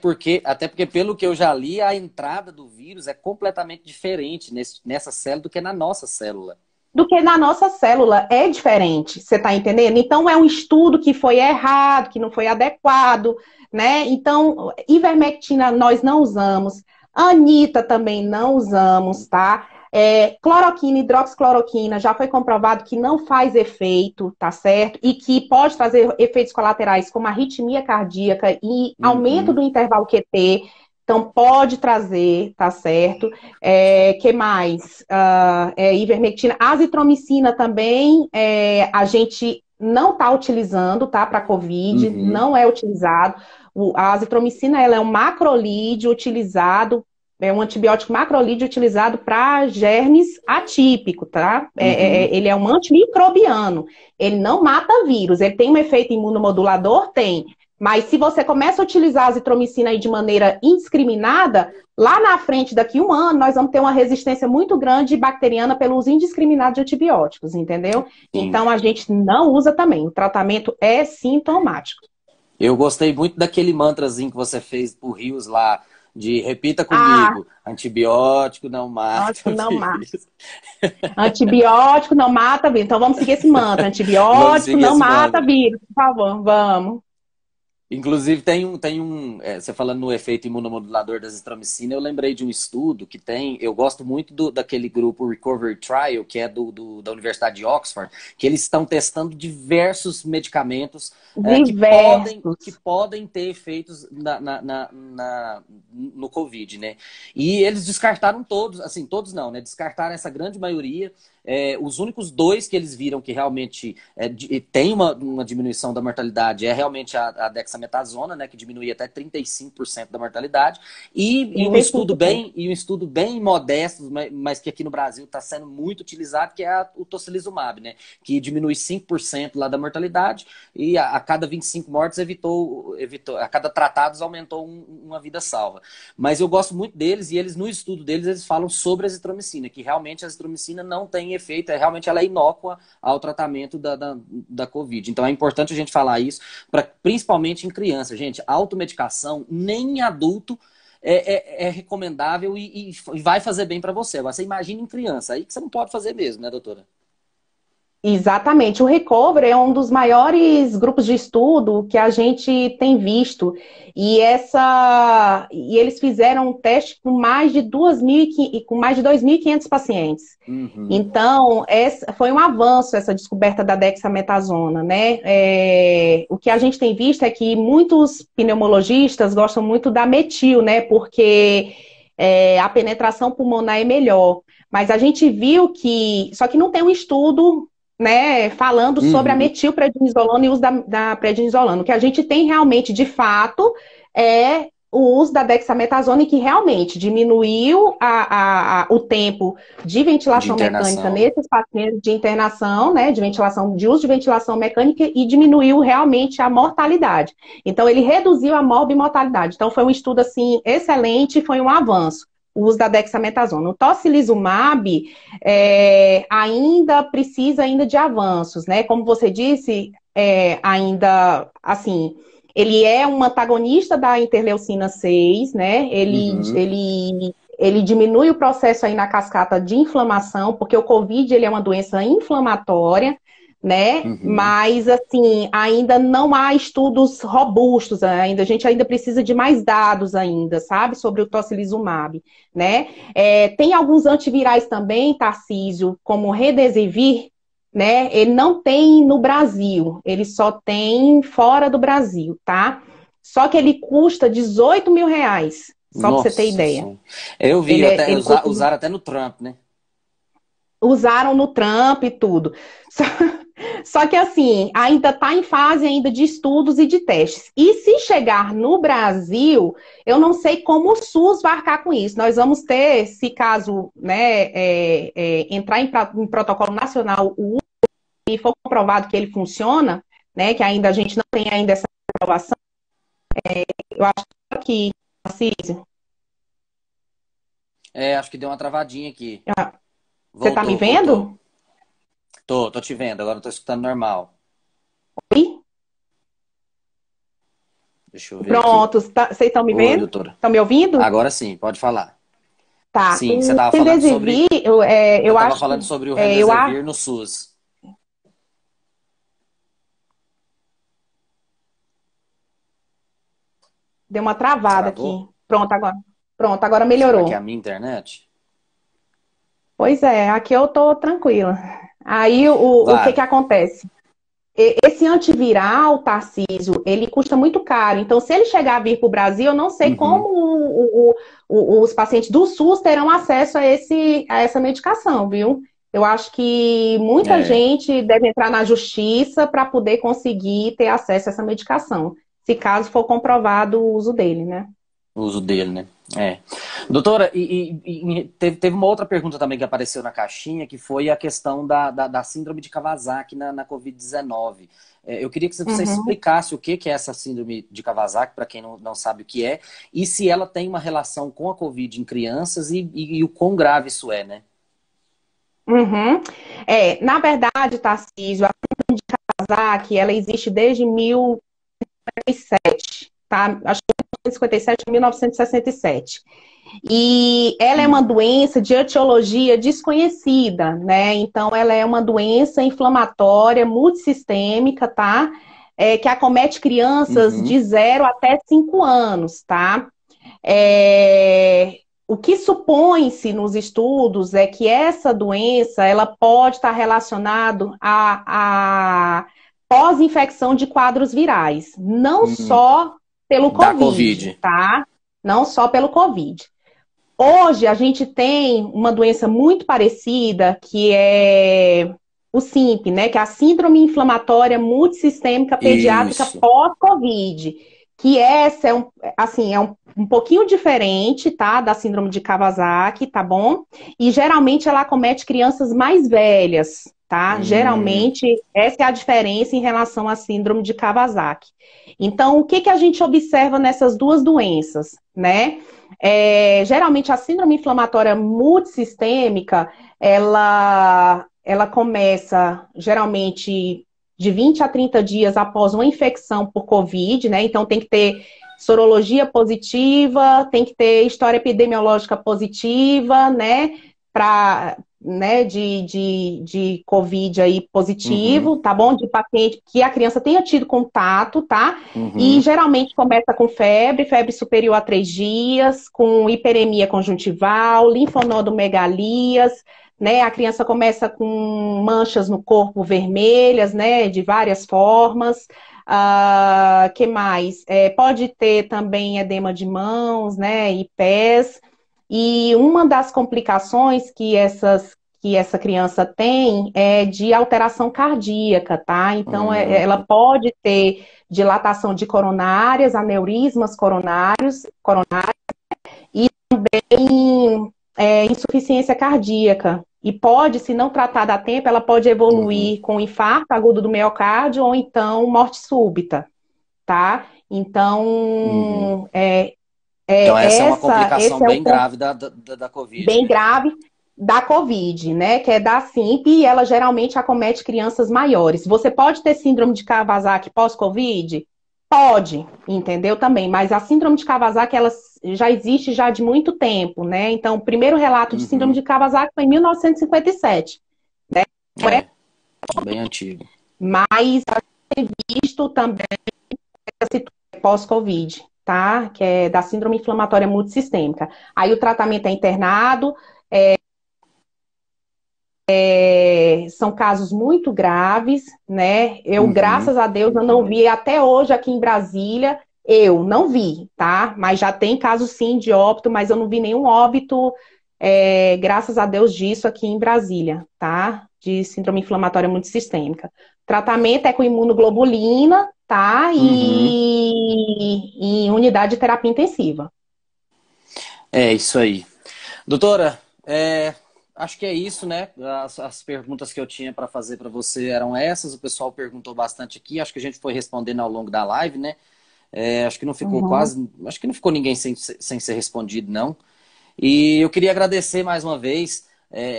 porque pelo que eu já li, a entrada do vírus é completamente diferente nessa célula do que na nossa célula. do que na nossa célula é diferente, você está entendendo? Então é um estudo que foi errado, que não foi adequado, né? Então, ivermectina nós não usamos, anita também não usamos, tá? Cloroquina, hidroxicloroquina, já foi comprovado que não faz efeito, tá certo? E que pode trazer efeitos colaterais como arritmia cardíaca e aumento do Uhum, intervalo QT. Então, pode trazer, tá certo? Que mais? Ivermectina. Azitromicina também, a gente não está utilizando, tá? Para COVID, uhum, não é utilizado. A azitromicina, ela é um macrolídeo utilizado, é um antibiótico macrolídeo utilizado para germes atípico, tá? uhum. Ele é um antimicrobiano. Ele não mata vírus. Ele tem um efeito imunomodulador? Tem. Mas se você começa a utilizar a azitromicina aí de maneira indiscriminada, lá na frente, daqui a um ano, nós vamos ter uma resistência muito grande bacteriana pelo uso indiscriminado de antibióticos, entendeu? Sim. Então a gente não usa também. O tratamento é sintomático. Eu gostei muito daquele mantrazinho que você fez pro Rios lá, de repita Ah, comigo, antibiótico não mata antibiótico não mata. vírus. Antibiótico não mata vírus. Então vamos seguir esse mantra. Vamos Antibiótico seguir não esse mata mantra. vírus, por favor. Vamos. Inclusive, você falando no efeito imunomodulador da azitromicina, eu lembrei de um estudo que tem, eu gosto muito daquele grupo Recovery Trial, que é da Universidade de Oxford, que eles estão testando diversos medicamentos que Diversos. podem ter efeitos no Covid, né? E eles descartaram todos, assim, todos não, né? Descartaram essa grande maioria. Os únicos dois que eles viram que realmente tem uma diminuição da mortalidade é realmente a dexametasona, né, que diminui até 35% da mortalidade, e um estudo 35%. bem modesto, mas que aqui no Brasil está sendo muito utilizado, que é o tocilizumab, né, que diminui 5% lá da mortalidade, e a cada 25 mortes a cada tratados aumentou uma vida salva. Mas eu gosto muito deles, e eles no estudo deles, eles falam sobre a azitromicina, que realmente a azitromicina não tem efeito, realmente ela é inócua ao tratamento da Covid. Então é importante a gente falar isso, principalmente em criança. Gente, automedicação, nem em adulto é recomendável e vai fazer bem para você. Agora, você imagina em criança, aí que você não pode fazer mesmo, né, doutora? Exatamente. O Recovery é um dos maiores grupos de estudo que a gente tem visto. E eles fizeram um teste com mais de 2.500 pacientes. Uhum. Então, foi um avanço essa descoberta da dexametasona, né? O que a gente tem visto é que muitos pneumologistas gostam muito da metil, né? Porque a penetração pulmonar é melhor. Mas a gente viu que, só que não tem um estudo, né, falando sobre a Uhum. metilprednisolona e o uso da prednisolona. O que a gente tem realmente, de fato, é o uso da dexametasona, que realmente diminuiu o tempo de De ventilação mecânica internação. nesses pacientes de internação, né, de uso de ventilação mecânica, e diminuiu realmente a mortalidade. Então, ele reduziu a morbimortalidade. Então, foi um estudo, assim, excelente, foi um avanço, o uso da dexametasona. O tocilizumab ainda precisa ainda de avanços, né? Como você disse, ainda, assim, ele é um antagonista da interleucina 6, né? Uhum. Ele diminui o processo aí na cascata de inflamação, porque o COVID ele é uma doença inflamatória, né? Uhum. Mas, assim, ainda não há estudos robustos ainda. A gente ainda precisa de mais dados ainda, sabe? Sobre o tocilizumab, né? Tem alguns antivirais também, Tarcísio, como o Redesivir, né? Ele não tem no Brasil, ele só tem fora do Brasil, tá? Só que ele custa R$ 18.000. Só para você ter Nossa ideia. Senhora. Eu vi, até, Ele conseguiu. usaram até no Trump, né? Usaram no Trump e tudo. Só, só que assim, ainda está em fase ainda de estudos e de testes. E se chegar no Brasil, eu não sei como o SUS vai arcar com isso. Nós vamos ter, se caso né, entrar em protocolo nacional e for comprovado que ele funciona, né, que ainda a gente não tem ainda essa aprovação, eu acho que Tarcísio, Acho que deu uma travadinha aqui. você está me Voltou, voltou. vendo? Tô te vendo, agora eu tô escutando normal. Oi? Deixa eu ver aqui. Pronto, vocês estão me Oi, vendo? doutora. Estão me ouvindo? Agora sim, pode falar. Tá. Sim, você O estava falando sobre. Remdesivir, Você eu estava acho falando sobre o eu acho Remdesivir no SUS. deu uma travada Travou? aqui. Pronto, agora. Pronto, agora Será que é a melhorou. minha internet? Pois é, aqui eu tô tranquila. Aí o que Vai. que acontece? Esse antiviral, Tarcísio, ele custa muito caro. Então, se ele chegar a vir para o Brasil, eu não sei como Uhum. os pacientes do SUS terão acesso a essa medicação, viu? Eu acho que muita É, gente deve entrar na justiça para poder conseguir ter acesso a essa medicação, se caso for comprovado o uso dele, né? o uso dele, né? É. Doutora, teve uma outra pergunta também que apareceu na caixinha, que foi a questão da síndrome de Kawasaki na Covid-19. Eu queria que você Uhum. explicasse o que é essa síndrome de Kawasaki, para quem não sabe o que é, e se ela tem uma relação com a Covid em crianças e o quão grave isso é, né? Uhum. Na verdade, Tarcísio, a Kawasaki, ela existe desde 1957, tá? Acho que 1957 a 1967. E ela é uma Uhum. doença de etiologia desconhecida, né? Então, ela é uma doença inflamatória multissistêmica, tá? Que acomete crianças Uhum. de 0 até 5 anos, tá? O que supõe-se nos estudos é que essa doença ela pode estar relacionada a pós-infecção de quadros virais, não Uhum. só pelo Da Covid, Covid. tá? Não só pelo Covid. Hoje a gente tem uma doença muito parecida que é o SIMP, né? Que é a Síndrome Inflamatória Multissistêmica Pediátrica Isso. pós-Covid. Que essa é um pouquinho diferente, tá? Da síndrome de Kawasaki, tá bom? E geralmente ela acomete crianças mais velhas, tá? Hum, Geralmente essa é a diferença em relação à síndrome de Kawasaki. Então, o que que a gente observa nessas duas doenças, né? Geralmente a síndrome inflamatória multissistêmica, ela começa geralmente de 20 a 30 dias após uma infecção por Covid, né? Então tem que ter sorologia positiva, tem que ter história epidemiológica positiva, né? Para né, de Covid aí uhum, positivo, tá bom? De paciente que a criança tenha tido contato, tá? E uhum, geralmente começa com febre, febre superior a 3 dias, com hiperemia conjuntival, linfonodomegalias, né? A criança começa com manchas no corpo vermelhas, né? De várias formas. Que mais? Pode ter também edema de mãos, né? E pés. E uma das complicações que essa criança tem é de alteração cardíaca, tá? Então, ela uhum, pode ter dilatação de coronárias, aneurismas coronários e também insuficiência cardíaca. E pode, se não tratada a tempo, ela pode uhum, evoluir com infarto agudo do miocárdio ou então morte súbita, tá? uhum. Então, Então essa é uma esse complicação é o bem ponto grave da Covid, bem né? grave da COVID, né? Que é da SIMP e ela geralmente acomete crianças maiores. Você pode ter síndrome de Kawasaki pós-COVID? Pode, entendeu? Também, mas a síndrome de Kawasaki ela já existe já de muito tempo, né? Então, o primeiro relato de síndrome Uhum. de Kawasaki foi em 1957, né? Não é, É, bem antigo. mas visto também pós-Covid, tá? Que é da síndrome inflamatória multissistêmica. Aí o tratamento é internado, são casos muito graves, né? Eu, Uhum, graças a Deus, eu não vi até hoje aqui em Brasília Eu não vi, tá? Mas já tem casos sim de óbito, mas eu não vi nenhum óbito, graças a Deus, disso aqui em Brasília, tá? De síndrome inflamatória multissistêmica. Tratamento é com imunoglobulina, tá? Uhum. E em unidade de terapia intensiva. É isso aí. Doutora, acho que é isso, né? As perguntas que eu tinha para fazer para você eram essas. O pessoal perguntou bastante aqui. Acho que a gente foi respondendo ao longo da live, né? Acho que não ficou Uhum. quase. Acho que não ficou ninguém sem ser respondido, não. E eu queria agradecer mais uma vez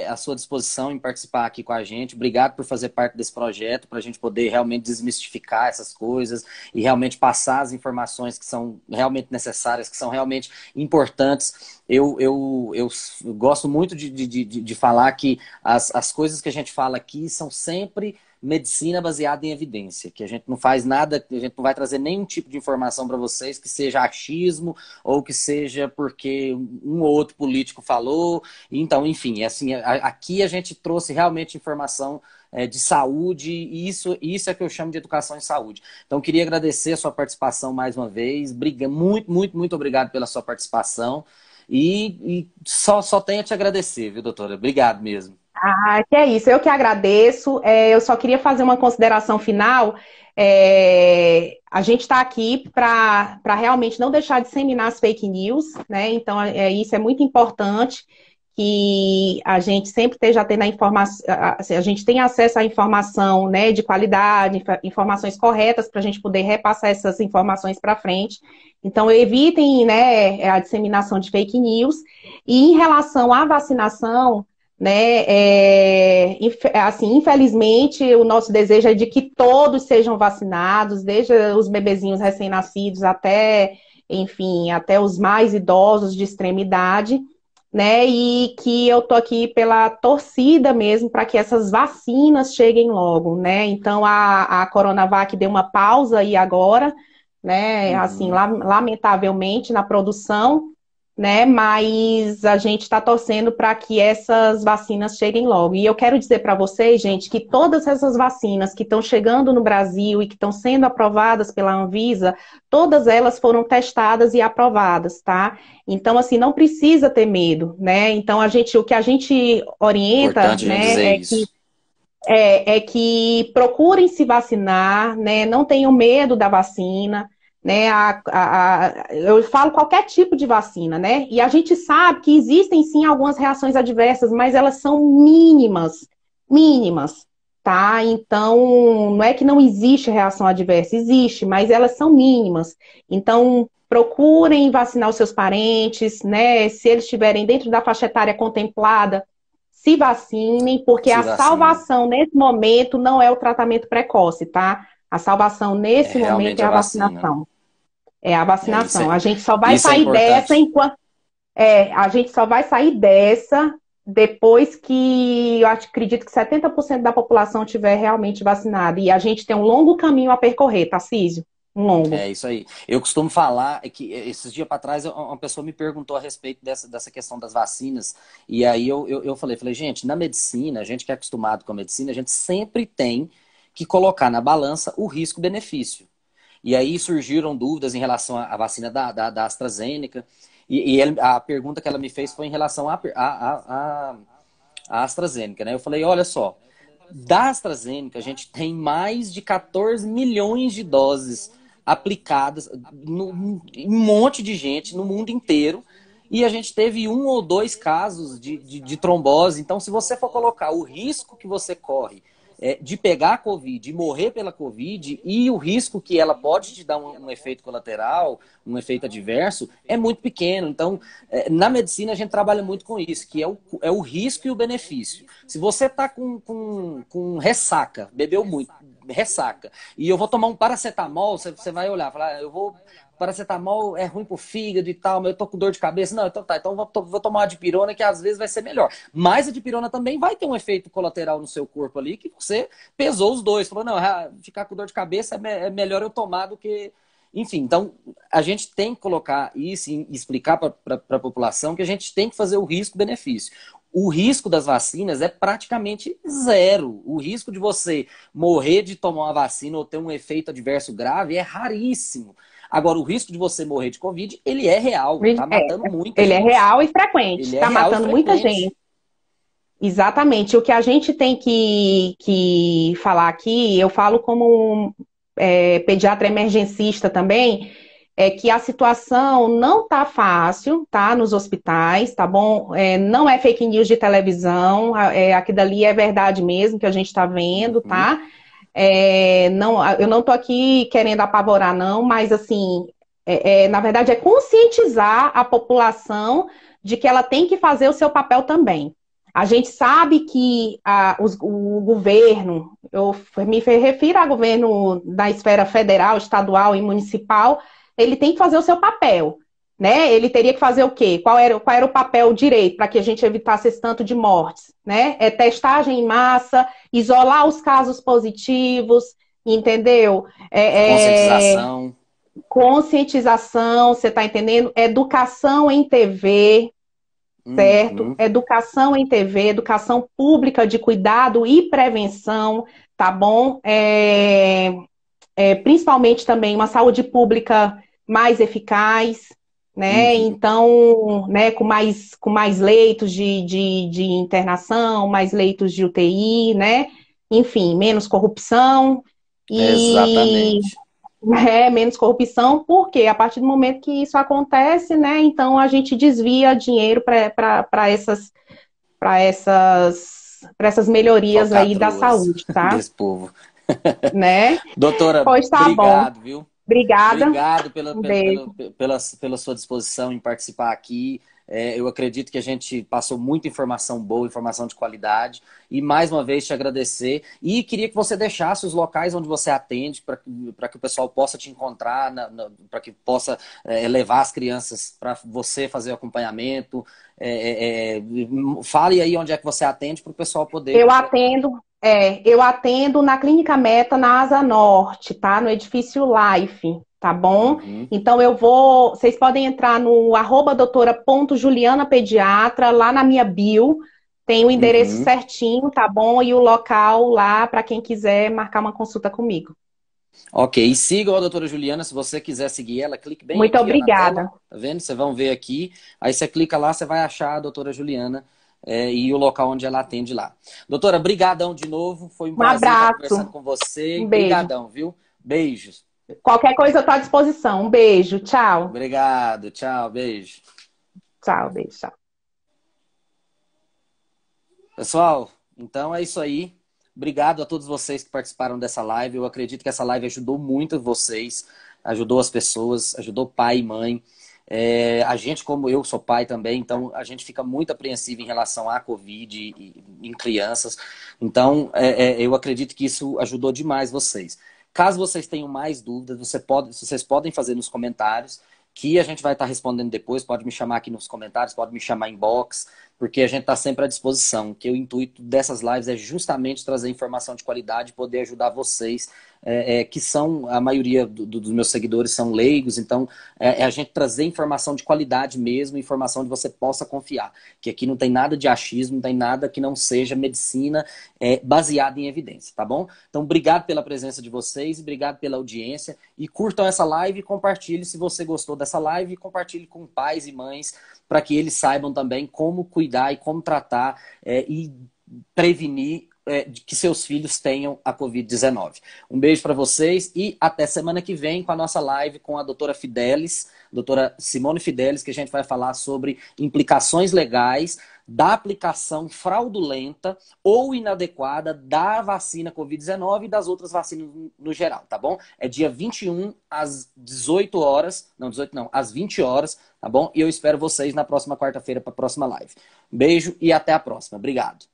a sua disposição em participar aqui com a gente. Obrigado por fazer parte desse projeto, para a gente poder realmente desmistificar essas coisas e realmente passar as informações que são realmente necessárias, que são realmente importantes. Eu gosto muito de falar que as coisas que a gente fala aqui são sempre medicina baseada em evidência, que a gente não faz nada, a gente não vai trazer nenhum tipo de informação para vocês que seja achismo ou que seja porque um ou outro político falou. Então, enfim, assim, aqui a gente trouxe realmente informação de saúde e isso é que eu chamo de educação em saúde. Então, queria agradecer a sua participação mais uma vez. Muito, muito, muito obrigado pela sua participação. E só tenho a te agradecer, viu, doutora? Obrigado mesmo. Ah, que é isso, eu que agradeço. Eu só queria fazer uma consideração final. A gente está aqui para realmente não deixar de disseminar as fake news, né? Então, isso é muito importante que a gente sempre esteja tendo a informação, a gente tenha acesso à informação, né, de qualidade, informações corretas para a gente poder repassar essas informações para frente. Então, evitem, né, a disseminação de fake news. E em relação à vacinação, né? Assim, infelizmente, o nosso desejo é de que todos sejam vacinados, desde os bebezinhos recém-nascidos até, enfim, até os mais idosos de extremidade, né? E que eu tô aqui pela torcida mesmo para que essas vacinas cheguem logo, né? Então a Coronavac deu uma pausa aí agora, né? Assim, Uhum. lamentavelmente na produção, né? Mas a gente está torcendo para que essas vacinas cheguem logo. E eu quero dizer para vocês, gente, que todas essas vacinas que estão chegando no Brasil e que estão sendo aprovadas pela Anvisa, todas elas foram testadas e aprovadas, tá? Então, assim, não precisa ter medo, né? Então, o que a gente orienta, Importante a gente né, dizer isso. é que procurem se vacinar, né? Não tenham medo da vacina, né? Eu falo qualquer tipo de vacina, né? E a gente sabe que existem sim algumas reações adversas, mas elas são mínimas, mínimas, tá? Então, não é que não existe reação adversa, existe, mas elas são mínimas. Então, procurem vacinar os seus parentes, né? Se eles estiverem dentro da faixa etária contemplada, se vacinem, porque Se a vacina. salvação nesse momento não é o tratamento precoce, tá? A salvação É nesse momento realmente é a a vacina. vacinação. É a Isso vacinação. é, A gente só vai isso é sair dessa importante. enquanto. A gente só vai sair dessa depois que eu acredito que 70% da população tiver realmente vacinada. E a gente tem um longo caminho a percorrer, Tarcísio? Um longo. É isso aí. Eu costumo falar que esses dias para trás uma pessoa me perguntou a respeito dessa questão das vacinas. E aí eu falei, gente, na medicina, a gente que é acostumado com a medicina, a gente sempre tem que colocar na balança o risco-benefício. E aí surgiram dúvidas em relação à vacina da AstraZeneca. A pergunta que ela me fez foi em relação à AstraZeneca, né? Eu falei, olha só, da AstraZeneca a gente tem mais de 14 milhões de doses aplicadas em um monte de gente no mundo inteiro. E a gente teve um ou dois casos de trombose. Então, se você for colocar o risco que você corre de pegar a Covid, de morrer pela Covid e o risco que ela pode te dar um efeito colateral, um efeito adverso, é muito pequeno. Então, na medicina a gente trabalha muito com isso, que é o risco e o benefício. Se você está com ressaca, bebeu muito, ressaca, e eu vou tomar um paracetamol, você vai olhar, falar, eu vou paracetamol é ruim pro fígado e tal, mas eu tô com dor de cabeça. Não, então tá, então vou tomar uma dipirona que às vezes vai ser melhor. Mas a dipirona também vai ter um efeito colateral no seu corpo ali que você pesou os dois. Falou, não, ficar com dor de cabeça é melhor eu tomar do que... Enfim, então a gente tem que colocar isso e explicar para a população que a gente tem que fazer o risco-benefício. O risco das vacinas é praticamente zero. O risco de você morrer de tomar uma vacina ou ter um efeito adverso grave é raríssimo. Agora, o risco de você morrer de Covid, ele é real, tá matando muita Ele é gente. real e frequente, Ele é está real e matando muita frequente. gente. Exatamente. O que a gente tem que falar aqui, eu falo como pediatra emergencista também, é que a situação não tá fácil, tá, nos hospitais, tá bom? Não é fake news de televisão, aquilo dali é verdade mesmo que a gente está vendo, Uhum. tá? Não, eu não tô aqui querendo apavorar, não, mas assim, na verdade é conscientizar a população de que ela tem que fazer o seu papel também. A gente sabe que o governo, eu me refiro ao governo da esfera federal, estadual e municipal, ele tem que fazer o seu papel, né? Ele teria que fazer o quê? Qual era o papel direito para que a gente evitasse esse tanto de mortes, né? É testagem em massa, isolar os casos positivos, entendeu? Conscientização. Conscientização, você está entendendo? Educação em TV, certo? Uhum. Educação em TV, educação pública de cuidado e prevenção, tá bom? Principalmente também uma saúde pública mais eficaz, né? Uhum. Então, né, com mais leitos de internação, mais leitos de UTI, né? Enfim, menos corrupção e Exatamente. menos corrupção, porque a partir do momento que isso acontece, né, então a gente desvia dinheiro para essas melhorias aí da Falcatruas saúde, tá? desse povo. Né? Doutora, Pois tá bom. obrigado, viu? Obrigada. Obrigado Um beijo. pela sua disposição em participar aqui. Eu acredito que a gente passou muita informação boa, informação de qualidade. E mais uma vez te agradecer. E queria que você deixasse os locais onde você atende para que o pessoal possa te encontrar, para que possa levar as crianças para você fazer o acompanhamento. Fale aí onde é que você atende para o pessoal poder. Eu atendo na Clínica Meta, na Asa Norte, tá? No edifício Life, tá bom? Uhum, Então vocês podem entrar no @doutora.julianapediatra, lá na minha bio, tem o endereço uhum. certinho, tá bom? E o local lá para quem quiser marcar uma consulta comigo. Ok, e sigam a doutora Juliana, se você quiser seguir ela, clique bem Muito aqui ó, na tela, obrigada. tá vendo? Vocês vão ver aqui, aí você clica lá, você vai achar a doutora Juliana e o local onde ela atende lá. Doutora, brigadão de novo, foi um Um prazer estar conversando abraço, com você, um beijo. brigadão, viu? Beijos. Qualquer coisa eu estou à disposição. Um beijo, tchau. Obrigado, tchau, beijo. Tchau, beijo, tchau. Pessoal, então é isso aí. Obrigado a todos vocês que participaram dessa live. Eu acredito que essa live ajudou muito vocês, ajudou as pessoas, ajudou pai e mãe. A gente, como eu sou pai também, então a gente fica muito apreensivo em relação à Covid em crianças. Então, eu acredito que isso ajudou demais vocês. Caso vocês tenham mais dúvidas, vocês podem fazer nos comentários, que a gente vai estar respondendo depois. Pode me chamar aqui nos comentários, pode me chamar inbox, porque a gente está sempre à disposição. Que o intuito dessas lives é justamente trazer informação de qualidade e poder ajudar vocês, que são, a maioria dos meus seguidores são leigos, então a gente trazer informação de qualidade mesmo, informação de você possa confiar. Que aqui não tem nada de achismo, não tem nada que não seja medicina baseada em evidência, tá bom? Então, obrigado pela presença de vocês, obrigado pela audiência, e curtam essa live e compartilhe se você gostou dessa live, e compartilhe com pais e mães, para que eles saibam também como cuidar e como tratar e prevenir de que seus filhos tenham a Covid-19. Um beijo para vocês e até semana que vem com a nossa live com a doutora Fidelis, doutora Simone Fidelis, que a gente vai falar sobre implicações legais da aplicação fraudulenta ou inadequada da vacina Covid-19 e das outras vacinas no geral, tá bom? É dia 21 às 18 horas, não, 18 não, às 20 horas, tá bom? E eu espero vocês na próxima quarta-feira para a próxima live. Beijo e até a próxima. Obrigado.